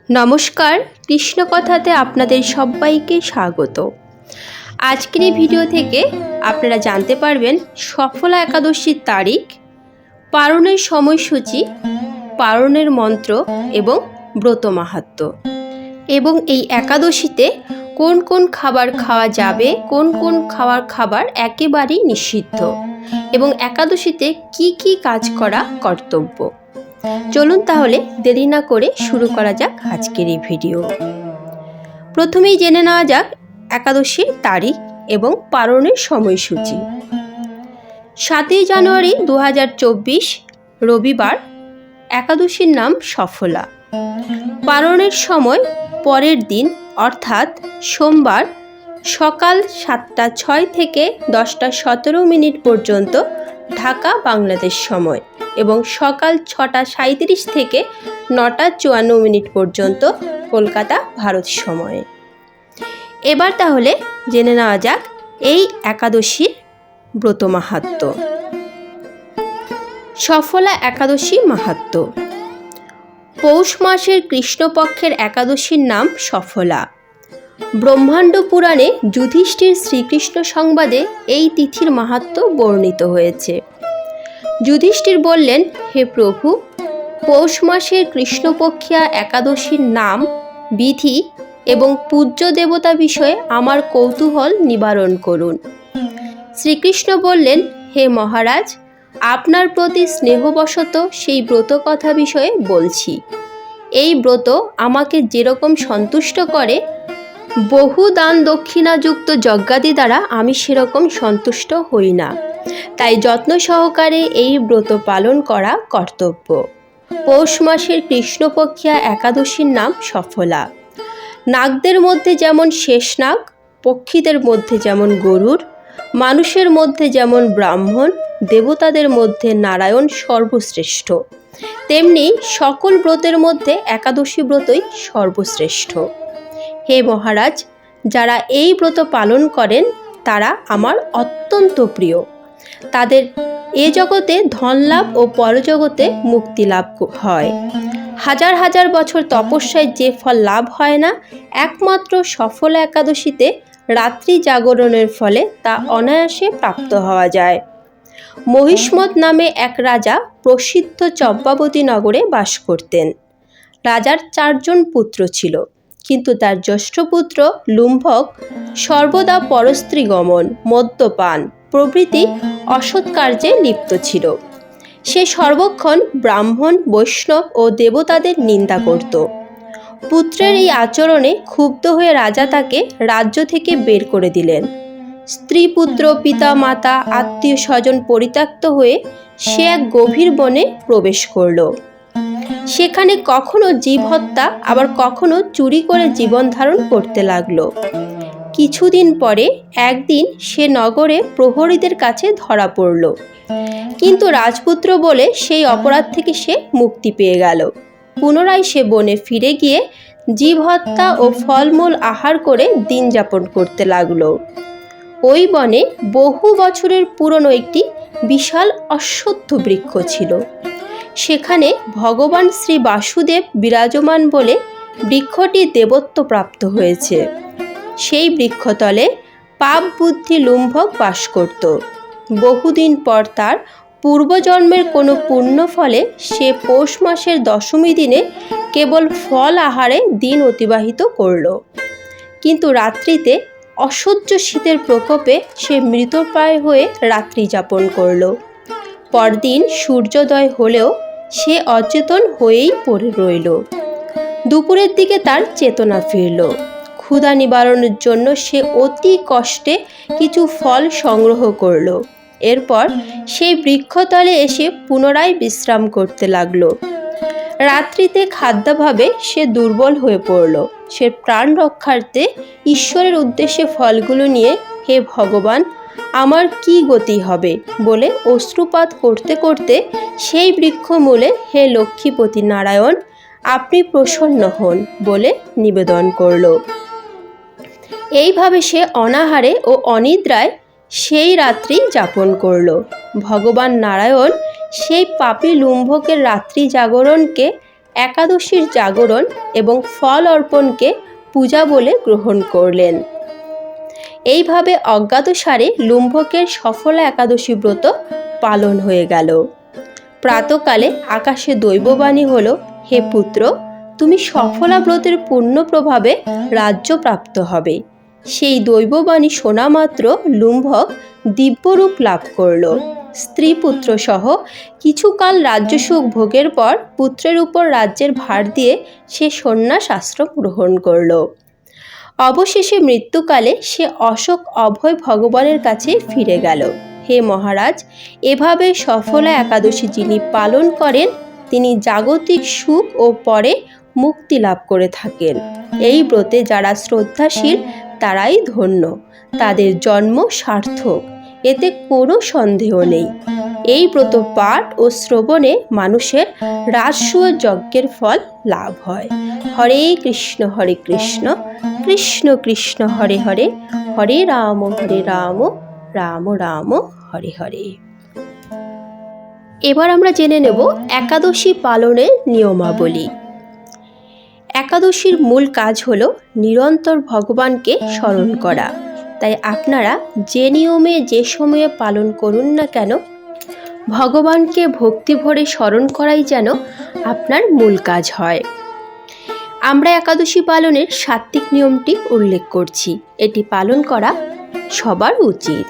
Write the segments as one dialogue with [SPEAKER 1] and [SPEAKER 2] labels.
[SPEAKER 1] নমস্কার, কৃষ্ণকথাতে আপনাদের সবাইকে স্বাগত। আজকের এই ভিডিও থেকে আপনারা জানতে পারবেন সফলা একাদশীর তারিখ, পারণের সময়সূচি, পারণের মন্ত্র এবং ব্রত মাহাত্ম্য, এবং এই একাদশীতে কোন কোন খাবার খাওয়া যাবে, কোন কোন খাবার একেবারেই নিষিদ্ধ, এবং একাদশীতে কি কি কাজ করা কর্তব্য। চলুন তাহলে দেরি না করে শুরু করা যাক আজকের এই ভিডিও। প্রথমেই জেনে নেওয়া যাক একাদশীর তারিখ এবং পারণের সময়সূচি। 7ই জানুয়ারি 2024 রবিবার, একাদশীর নাম সফলা। পারণের সময় পরের দিন অর্থাৎ সোমবার সকাল 7টা 6 থেকে 10টা 17 পর্যন্ত ঢাকা বাংলাদেশ সময়, এবং সকাল 6টা 37 থেকে 9টা 54 পর্যন্ত কলকাতা ভারত সময়ে। এবার তাহলে জেনে নেওয়া যাক এই একাদশীর ব্রত মাহাত্ম্য। সফলা একাদশী মাহাত্ম্য। পৌষ মাসের কৃষ্ণপক্ষের একাদশীর নাম সফলা। ব্রহ্মাণ্ড পুরাণে যুধিষ্ঠির শ্রীকৃষ্ণ সংবাদে এই তিথির মাহাত্ম্য বর্ণিত হয়েছে। যুধিষ্ঠির বললেন, হে প্রভু, পৌষ মাসের কৃষ্ণপক্ষিয়া একাদশীর নাম, বিধি এবং পূজ্য দেবতা বিষয়ে আমার কৌতূহল নিবারণ করুন। শ্রীকৃষ্ণ বললেন, হে মহারাজ, আপনার প্রতি স্নেহবশত সেই ব্রত কথা বিষয়ে বলছি। এই ব্রত আমাকে যেরকম সন্তুষ্ট করে, বহু দান দক্ষিণাযুক্ত যজ্ঞাদি দ্বারা আমি সেরকম সন্তুষ্ট হই না। তাই যত্ন সহকারে এই ব্রত পালন করা কর্তব্য। পৌষ মাসের কৃষ্ণপক্ষিয়া একাদশীর নাম সফলা। নাগদের মধ্যে যেমন শেষনাগ, পক্ষীদের মধ্যে যেমন গরুড়, মানুষের মধ্যে যেমন ব্রাহ্মণ, দেবতাদের মধ্যে নারায়ণ সর্বশ্রেষ্ঠ, তেমনি সকল ব্রতের মধ্যে একাদশী ব্রতই সর্বশ্রেষ্ঠ। হে মহারাজ, যারা এই ব্রত পালন করেন তারা আমার অত্যন্ত প্রিয়। তাদের এ জগতে ধনলাভ ও পরজগতে মুক্তি লাভ হয়। হাজার হাজার বছর তপস্যায় যে ফল লাভ হয় না, একমাত্র সফলা একাদশীতে রাত্রি জাগরণের ফলে তা অনায়াসে প্রাপ্ত হওয়া যায়। মহিষ্মত নামে এক রাজা প্রসিদ্ধ চম্পাবতী নগরে বাস করতেন। রাজার 4 জন পুত্র ছিল, কিন্তু তার জ্যেষ্ঠ পুত্র লুম্ভক সর্বদা পরস্ত্রী গমন, মদ্যপান প্রভৃতি অসৎ কার্যে লিপ্ত ছিল। সে সর্বক্ষণ ব্রাহ্মণ, বৈষ্ণব ও দেবতাদের নিন্দা করত। পুত্রের এই আচরণে ক্ষুব্ধ হয়ে রাজা তাকে রাজ্য থেকে বের করে দিলেন। স্ত্রী, পুত্র, পিতা, মাতা, আত্মীয় স্বজন পরিত্যক্ত হয়ে সে এক গভীর বনে প্রবেশ করল। সেখানে কখনো জীব হত্যা, আবার কখনো চুরি করে জীবন ধারণ করতে লাগলো। কিছুদিন পরে একদিন সে নগরে প্রহরীদের কাছে ধরা পড়ল, কিন্তু রাজপুত্র বলে সেই অপরাধ থেকে সে মুক্তি পেয়ে গেল। পুনরায় সে বনে ফিরে গিয়ে জীব হত্যা ও ফলমূল আহার করে দিন যাপন করতে লাগলো। ওই বনে বহু বছরের পুরনো একটি বিশাল অশ্বত্থ বৃক্ষ ছিল। সেখানে ভগবান শ্রী বাসুদেব বিরাজমান বলে বৃক্ষটি দেবত্ব প্রাপ্ত হয়েছে। সেই বৃক্ষতলে পাপ বুদ্ধি লুম্ভক বাস করত। বহুদিন পর তার পূর্বজন্মের কোনো পুণ্য ফলে সে পৌষ মাসের দশমী দিনে কেবল ফল আহারে দিন অতিবাহিত করল। কিন্তু রাত্রিতে অসহ্য শীতের প্রকোপে সে মৃতপ্রায় হয়ে রাত্রি যাপন করল। পরদিন সূর্যোদয় হলেও সে অচেতন হয়েই পড়ে রইল। দুপুরের দিকে তার চেতনা ফিরল। ক্ষুধা নিবারণের জন্য সে অতি কষ্টে কিছু ফল সংগ্রহ করল। এরপর সেই বৃক্ষতলে এসে পুনরায় বিশ্রাম করতে লাগল। রাত্রিতে খাদ্যাভাবে সে দুর্বল হয়ে পড়ল। সে প্রাণ রক্ষার্থে ঈশ্বরের উদ্দেশ্যে ফলগুলো নিয়ে, হে ভগবান, আমার কি গতি হবে বলে অশ্রুপাত করতে করতে সেই বৃক্ষমূলে, হে লক্ষ্মীপতি নারায়ণ, আপনি প্রসন্ন হন বলে নিবেদন করল। এইভাবে সে অনাহারে ও অনিদ্রায় সেই রাত্রি যাপন করল। ভগবান নারায়ণ সেই পাপী লুম্ভকের রাত্রি জাগরণকে একাদশীর জাগরণ এবং ফল অর্পণকে পূজা বলে গ্রহণ করলেন। এইভাবে অজ্ঞাতসারে লুম্ভকের সফলা একাদশী ব্রত পালন হয়ে গেল। প্রাতকালে আকাশে দৈববাণী হলো, হে পুত্র, তুমি সফলা ব্রতের পুণ্য প্রভাবে রাজ্য প্রাপ্ত হবে। সেই দৈববাণী শোনা মাত্র লুম্ভক দিব্যরূপ লাভ করল। স্ত্রী পুত্র সহ কিছুকাল রাজ্যসুখ ভোগের পর পুত্রের উপর রাজ্যের ভার দিয়ে সে সন্ন্যাস আশ্রম গ্রহণ করল। অবশেষে মৃত্যুকালে সে অশোক অভয় ভগবানের কাছে ফিরে গেল। হে মহারাজ, এভাবে সফলা একাদশী যিনি পালন করেন তিনি জাগতিক সুখ ও পরে মুক্তি লাভ করে থাকেন। এই ব্রতে যারা শ্রদ্ধাশীল তারাই ধন্য, তাদের জন্ম সার্থক, এতে কোনো সন্দেহ নেই। এই ব্রত পাঠ ও শ্রবণে মানুষের রাজসূয় যজ্ঞের ফল লাভ হয়। হরে কৃষ্ণ কৃষ্ণ কৃষ্ণ হরে হরে, হরে রাম রাম রাম হরে হরে। এবার আমরা জেনে নেব একাদশী পালনের নিয়মাবলী। একাদশীর মূল কাজ হলো নিরন্তর ভগবানকে স্মরণ করা। তাই আপনারা যে নিয়মে যে সময়ে পালন করুন না কেন, ভগবানকে ভক্তি ভরে স্মরণ করাই যেন আপনার মূল কাজ হয়। আমরা একাদশী পালনের সাত্ত্বিক নিয়মটি উল্লেখ করছি, এটি পালন করা সবার উচিত।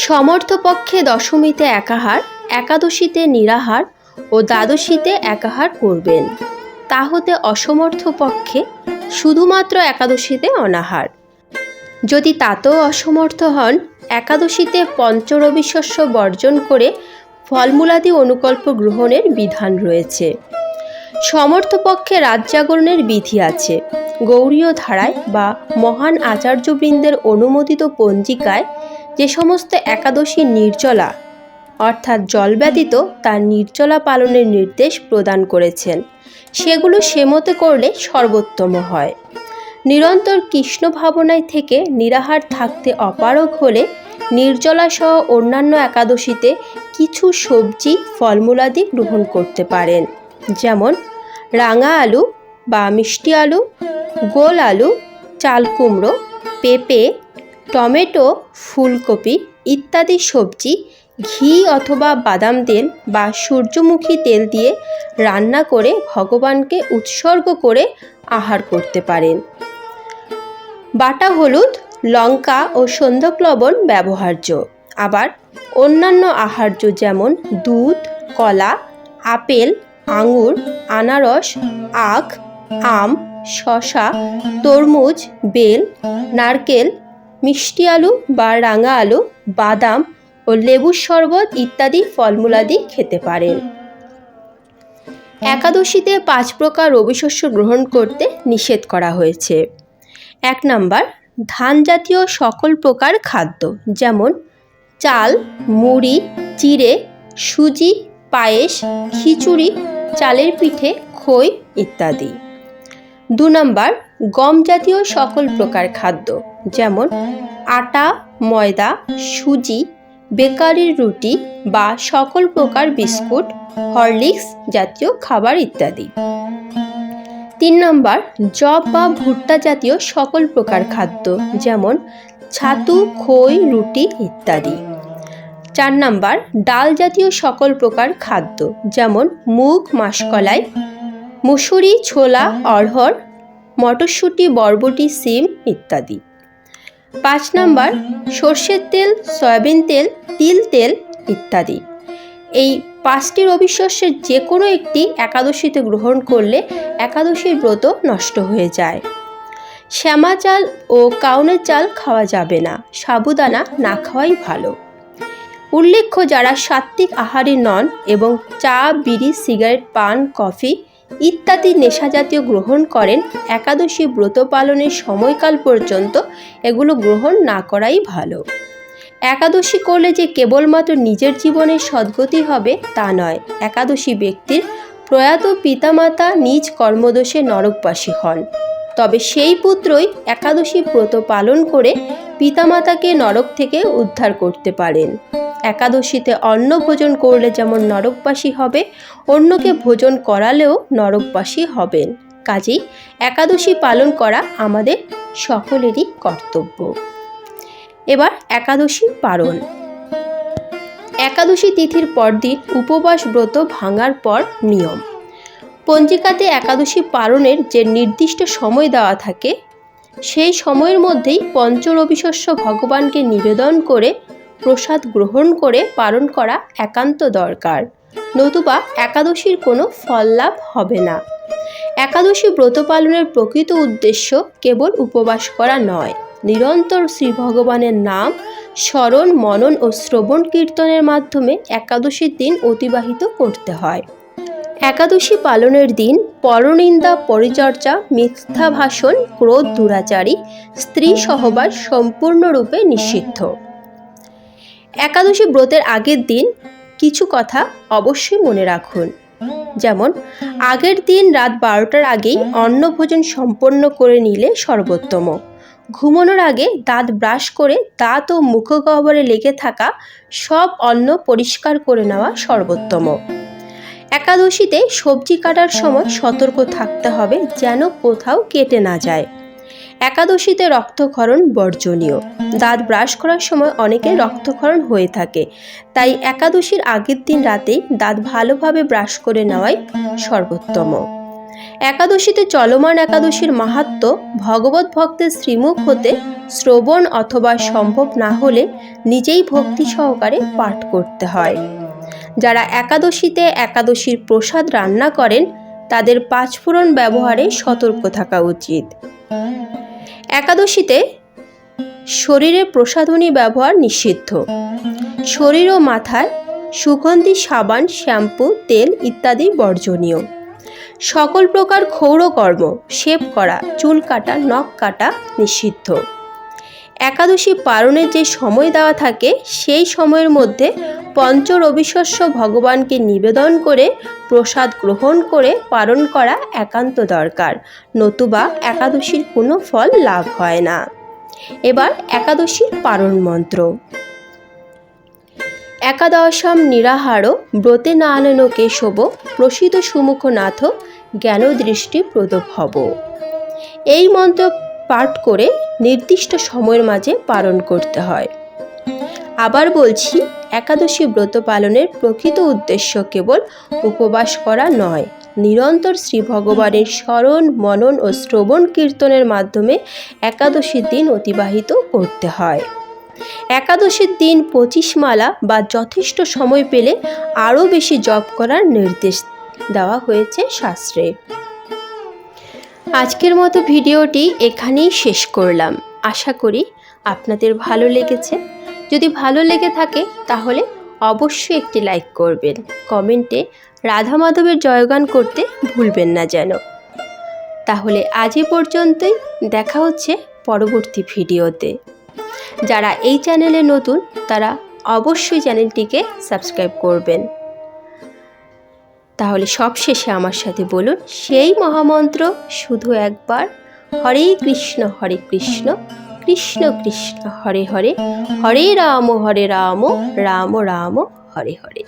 [SPEAKER 1] সমর্থ পক্ষে দশমীতে একাহার, একাদশীতে নিরাহার ও দ্বাদশীতে একাহার করবেন। তা হতে অসমর্থ পক্ষে শুধুমাত্র একাদশীতে অনাহার। যদি তাতেও অসমর্থ হন, একাদশীতে পঞ্চরবিশস্য বর্জন করে ফলমূলাদি অনুকল্প গ্রহণের বিধান রয়েছে। সমর্থ পক্ষে রাত জাগরণের বিধি আছে। গৌড়ীয় ধারায় বা মহান আচার্যবৃন্দের অনুমোদিত পঞ্জিকায় যে সমস্ত একাদশী নির্জলা অর্থাৎ জল ব্যতীত তার নির্জলা পালনের নির্দেশ প্রদান করেছেন, সেগুলো সেমতে করলে সর্বোত্তম হয়। নিরন্তর কৃষ্ণ ভাবনায় থেকে নিরাহার থাকতে অপারগ হলে নির্জলা সহ অন্যান্য একাদশীতে কিছু সবজি ফলমূলাদি গ্রহণ করতে পারেন, যেমন রাঙা আলু বা মিষ্টি আলু, গোল আলু, চাল কুমড়ো, পেঁপে, টমেটো, ফুলকপি ইত্যাদি সবজি ঘি অথবা বাদাম তেল বা সূর্যমুখী তেল দিয়ে রান্না করে ভগবানকে উৎসর্গ করে আহার করতে পারেন। বাটা হলুদ, লঙ্কা ও সন্ধক লবণ ব্যবহার্য। আবার অন্যান্য আহার্য যেমন দুধ, কলা, আপেল, আঙুর, আনারস, আখ, আম, শসা, তরমুজ, বেল, নারকেল, মিষ্টি আলু বা রাঙা আলু, বাদাম ও লেবুর শরবত ইত্যাদি ফলমূলাদি খেতে পারেন। একাদশীতে 5 প্রকার রবিশস্য গ্রহণ করতে নিষেধ করা হয়েছে। 1 নাম্বার, ধান জাতীয় সকল প্রকার খাদ্য, যেমন চাল, মুড়ি, চিড়ে, সুজি, পায়েস, খিচুড়ি, চালের পিঠে, খই ইত্যাদি। 2 নাম্বার, গম জাতীয় সকল প্রকার খাদ্য, যেমন আটা, ময়দা, সুজি, বেকারির রুটি বা সকল প্রকার বিস্কুট, হরলিক্স জাতীয় খাবার ইত্যাদি। 3 নাম্বার, জব বা ভুট্টা জাতীয় সকল প্রকার খাদ্য, যেমন ছাতু, খই, রুটি ইত্যাদি। 4 নাম্বার, ডাল জাতীয় সকল প্রকার খাদ্য, যেমন মুগ, মাসকলাই, মুসুরি, ছোলা, অড়হর, মটরশুঁটি, বরবটি, সিম ইত্যাদি। 5 নাম্বার, সর্ষের তেল, সয়াবিন তেল, তিল তেল ইত্যাদি। এই 5টি রবিশস্যের যে কোনো একটি একাদশীতে গ্রহণ করলে একাদশীর ব্রত নষ্ট হয়ে যায়। শ্যামা চাল ও কাউনের চাল খাওয়া যাবে না, সাবুদানা না খাওয়াই ভালো। উল্লেখ্য, যারা সাত্ত্বিক আহারী নন এবং চা, বিড়ি, সিগারেট, পান, কফি ইত্যাদি নেশাজাতীয় গ্রহণ করেন, একাদশী ব্রত পালনের সময়কাল পর্যন্ত এগুলো গ্রহণ না করাই ভালো। একাদশী করলে যে কেবলমাত্র নিজের জীবনের সদ্গতি হবে তা নয়, একাদশী ব্যক্তির প্রয়াত পিতামাতা নিজ কর্মদোষে নরকবাসী হন, তবে সেই পুত্রই একাদশী ব্রত পালন করে পিতামাতাকে নরক থেকে উদ্ধার করতে পারেন। একাদশীতে অন্ন ভোজন করলে যেমন নরকবাসী হবে, অন্যকে ভোজন করালেও নরকবাসী হবেন। কাজেই একাদশী পালন করা আমাদের সকলেরই কর্তব্য। এবার একাদশী পারণ। একাদশী তিথির পরদিন উপবাস ব্রত ভাঙার পর নিয়ম। পঞ্জিকাতে একাদশী পালনের যে নির্দিষ্ট সময় দেওয়া থাকে, সেই সময়ের মধ্যেই পঞ্চরবিশস্য ভগবানকে নিবেদন করে প্রসাদ গ্রহণ করে পালন করা একান্ত দরকার, নতুবা একাদশীর কোনো ফল লাভ হবে না। একাদশী ব্রত পালনের প্রকৃত উদ্দেশ্য কেবল উপবাস করা নয়, নিরন্তর শ্রী ভগবানের নাম স্মরণ, মনন ও শ্রবণ কীর্তনের মাধ্যমে একাদশীর দিন অতিবাহিত করতে হয়। একাদশী পালনের দিন পরনিন্দা, পরিচর্যা, মিথ্যা ভাষণ, ক্রোধ, দুরাচারী, স্ত্রী সহবাস সম্পূর্ণরূপে নিষিদ্ধ। একাদশী ব্রতের আগের দিন কিছু কথা অবশ্যই মনে রাখুন। যেমন, আগের দিন রাত 12টার আগেই অন্নভোজন সম্পন্ন করে নিলে সর্বোত্তম। ঘুমানোর আগে দাঁত ব্রাশ করে দাঁত ও মুখগহ্বরে লেগে থাকা সব অন্ন পরিষ্কার করে নেওয়া সর্বোত্তম। একাদশীতে সবজি কাটার সময় সতর্ক থাকতে হবে যেন কোথাও কেটে না যায়। একাদশীতে রক্তক্ষরণ বর্জনীয়। দাঁত ব্রাশ করার সময় অনেকের রক্তক্ষরণ হয়ে থাকে, তাই একাদশীর আগের দিন রাতেই দাঁত ভালোভাবে ব্রাশ করে নেওয়াই সর্বোত্তম। একাদশীতে চলমান একাদশীর মাহাত্ম্য ভগবত ভক্তের শ্রীমুখ হতে শ্রবণ অথবা সম্ভব না হলে নিজেই ভক্তি সহকারে পাঠ করতে হয়। যারা একাদশীতে একাদশীর প্রসাদ রান্না করেন তাদের পাঁচফোড়ন ব্যবহারে সতর্ক থাকা উচিত। একাদশীতে শরীরে প্রসাধনী ব্যবহার নিষিদ্ধ। শরীর ও মাথায় সুগন্ধি সাবান, শ্যাম্পু, তেল ইত্যাদি বর্জনীয়। সকল প্রকার ক্ষৌরকর্ম, শেভ করা, চুল কাটা, নখ কাটা নিষিদ্ধ। একাদশী পালনের যে সময় দেওয়া থাকে সেই সময়ের মধ্যে পঞ্চরবিশস্য ভগবানকে নিবেদন করে প্রসাদ গ্রহণ করে পালন করা একান্ত দরকার, নতুবা একাদশীর কোনো ফল লাভ হয় না। এবার একাদশীর পালন মন্ত্র। একাদশাম নিরাহার ব্রতে নানন কেশব, প্রসিদ সুমুখনাথ জ্ঞানদৃষ্টি প্রদভব। এই মন্ত্র পাঠ করে নির্দিষ্ট সময়ের মাঝে পালন করতে হয়। আবার বলছি, একাদশী ব্রত পালনের প্রকৃত উদ্দেশ্য কেবল উপবাস করা নয়, নিরন্তর শ্রী ভগবানের স্মরণ, মনন ও শ্রবণ কীর্তনের মাধ্যমে একাদশীর দিন অতিবাহিত করতে হয়। একাদশীর দিন 25 মালা বা যথেষ্ট সময় পেলে আরও বেশি জপ করার নির্দেশ দেওয়া হয়েছে শাস্ত্রে। আজকের মতো ভিডিওটি এখানেই শেষ করলাম। আশা করি আপনাদের ভালো লেগেছে। যদি ভালো লেগে থাকে তাহলে অবশ্যই একটি লাইক করবেন, কমেন্টে রাধা মাধবের জয়গান করতে ভুলবেন না যেন। তাহলে আজ এ পর্যন্তই, দেখা হচ্ছে পরবর্তী ভিডিওতে। যারা এই চ্যানেলে নতুন তারা অবশ্যই চ্যানেলটিকে সাবস্ক্রাইব করবেন। তাহলে সবশেষে আমার সাথে বলুন সেই মহামন্ত্র শুধু একবার, হরে কৃষ্ণ কৃষ্ণ কৃষ্ণ হরে হরে, হরে রাম রাম রাম হরে হরে।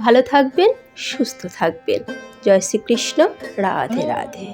[SPEAKER 1] ভালো থাকবেন, সুস্থ থাকবেন। জয় শ্রীকৃষ্ণ। রাধে রাধে।